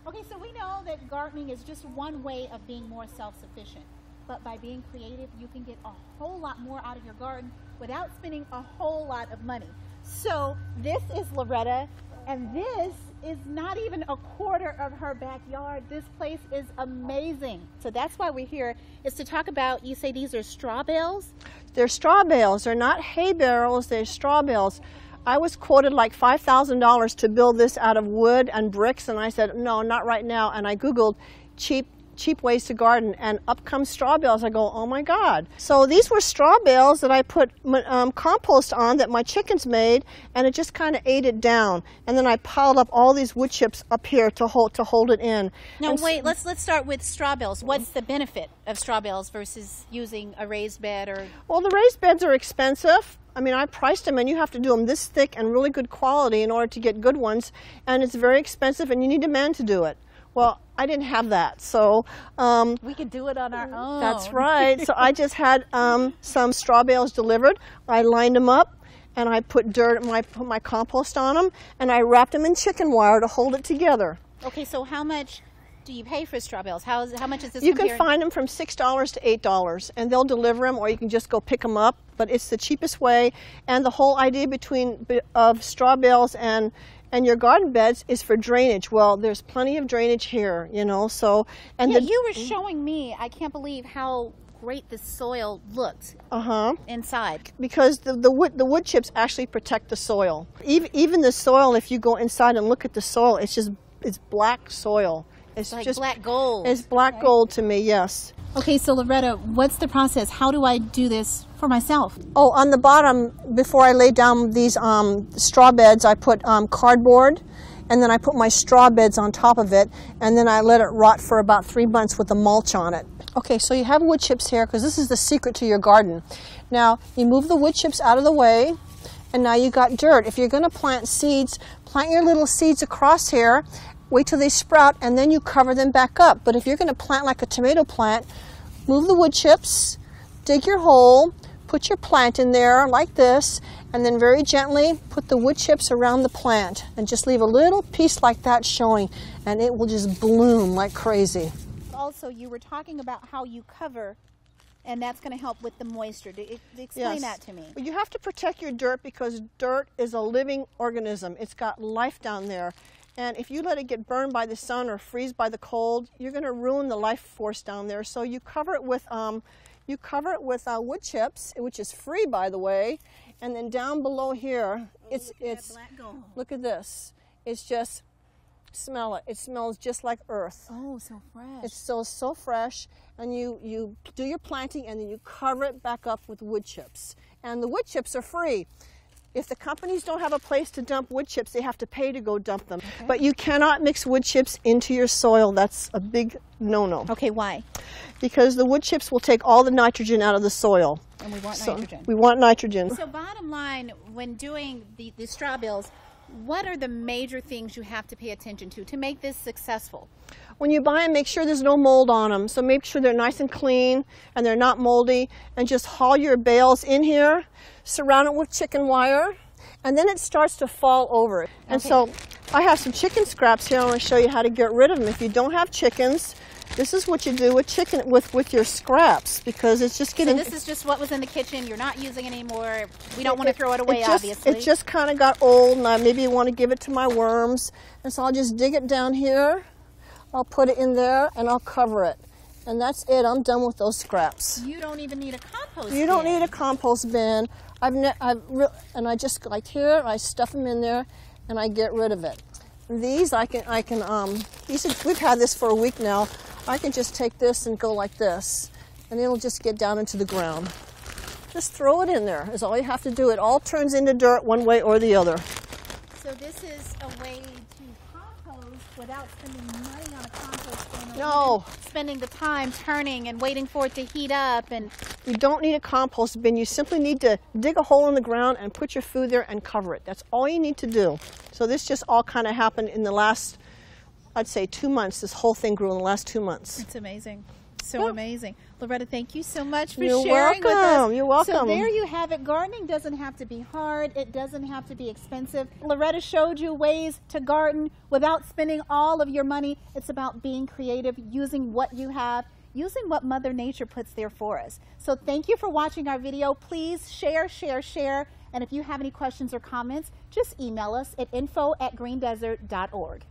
Okay, so we know that gardening is just one way of being more self-sufficient. But by being creative, you can get a whole lot more out of your garden without spending a whole lot of money. So this is Loretta, and this is not even a quarter of her backyard. This place is amazing. So that's why we're here, is to talk about, you say these are straw bales? They're straw bales. They're not hay barrels, they're straw bales. I was quoted like $5,000 to build this out of wood and bricks, and I said, no, not right now. And I Googled cheap ways to garden, and up comes straw bales. I go, oh my God. So these were straw bales that I put compost on that my chickens made, and it just kind of ate it down. And then I piled up all these wood chips up here to hold it in. Now wait, let's start with straw bales. What's the benefit of straw bales versus using a raised bed? Or well, the raised beds are expensive. I mean, I priced them, and you have to do them this thick and really good quality in order to get good ones, and it's very expensive, and you need a man to do it. Well, I didn't have that, so we could do it on our own. That's right. So I just had some straw bales delivered. I lined them up, and I put put my compost on them, and I wrapped them in chicken wire to hold it together. Okay, so how much do you pay for straw bales? How much is this? You can find them from $6 to $8, and they'll deliver them, or you can just go pick them up. But it's the cheapest way, and the whole idea of straw bales and your garden beds is for drainage. Well, there's plenty of drainage here, you know. So, and yeah, you were showing me. I can't believe how great the soil looked inside. Because the wood chips actually protect the soil. Even the soil, if you go inside and look at the soil, it's black soil. It's like just black gold. It's black gold to me, yes. Okay, so Loretta, what's the process? How do I do this for myself? Oh, on the bottom, before I lay down these straw beds, I put cardboard, and then I put my straw beds on top of it, and then I let it rot for about 3 months with the mulch on it. Okay, so you have wood chips here, because this is the secret to your garden. Now, you move the wood chips out of the way, and now you got dirt. If you're going to plant seeds, plant your little seeds across here. Wait till they sprout, and then you cover them back up. But if you're going to plant like a tomato plant, move the wood chips, dig your hole, put your plant in there like this, and then very gently put the wood chips around the plant, and just leave a little piece like that showing, and it will just bloom like crazy. Also, you were talking about how you cover, and that's going to help with the moisture. Explain that to me. Well, you have to protect your dirt, because dirt is a living organism. It's got life down there. And if you let it get burned by the sun or freeze by the cold, you're going to ruin the life force down there. So you cover it with wood chips, which is free, by the way. And then down below here, it's black gold. Look at this. It's just, smell it. It smells just like earth. Oh, so fresh. It's so fresh. And you do your planting, and then you cover it back up with wood chips. And the wood chips are free. If the companies don't have a place to dump wood chips, they have to pay to go dump them. Okay. But you cannot mix wood chips into your soil. That's a big no-no. Okay, why? Because the wood chips will take all the nitrogen out of the soil. And we want nitrogen. We want nitrogen. So bottom line, when doing the straw bales, what are the major things you have to pay attention to make this successful? When you buy them, make sure there's no mold on them. So make sure they're nice and clean and they're not moldy. And just haul your bales in here, surround it with chicken wire, and then it starts to fall over. Okay. And so I have some chicken scraps here. I want to show you how to get rid of them. If you don't have chickens, this is what you do with chicken with your scraps, because it's just getting... So this is just what was in the kitchen. You're not using it anymore. We don't want to throw it away, obviously. It just kind of got old, and maybe I want to give it to my worms. And so I'll just dig it down here. I'll put it in there, and I'll cover it. And that's it. I'm done with those scraps. You don't even need a compost bin. You don't need a compost bin. And I just, like here, I stuff them in there, and I get rid of it. And these we've had this for a week now. I can just take this and go like this, and it'll just get down into the ground. Just throw it in there is all you have to do. It all turns into dirt one way or the other. So this is a way to compost without spending money on a compost bin. No. Spending the time turning and waiting for it to heat up. And you don't need a compost bin. You simply need to dig a hole in the ground and put your food there and cover it. That's all you need to do. So this just all kind of happened in the last, I'd say, 2 months. This whole thing grew in the last 2 months. It's amazing. so amazing. Loretta, thank you so much for You're sharing with us. welcome. You're welcome. So there you have it. Gardening doesn't have to be hard. It doesn't have to be expensive. Loretta showed you ways to garden without spending all of your money. It's about being creative, using what you have, using what Mother Nature puts there for us. So thank you for watching our video. Please share, share, share. And if you have any questions or comments, just email us at info@greendesert.org.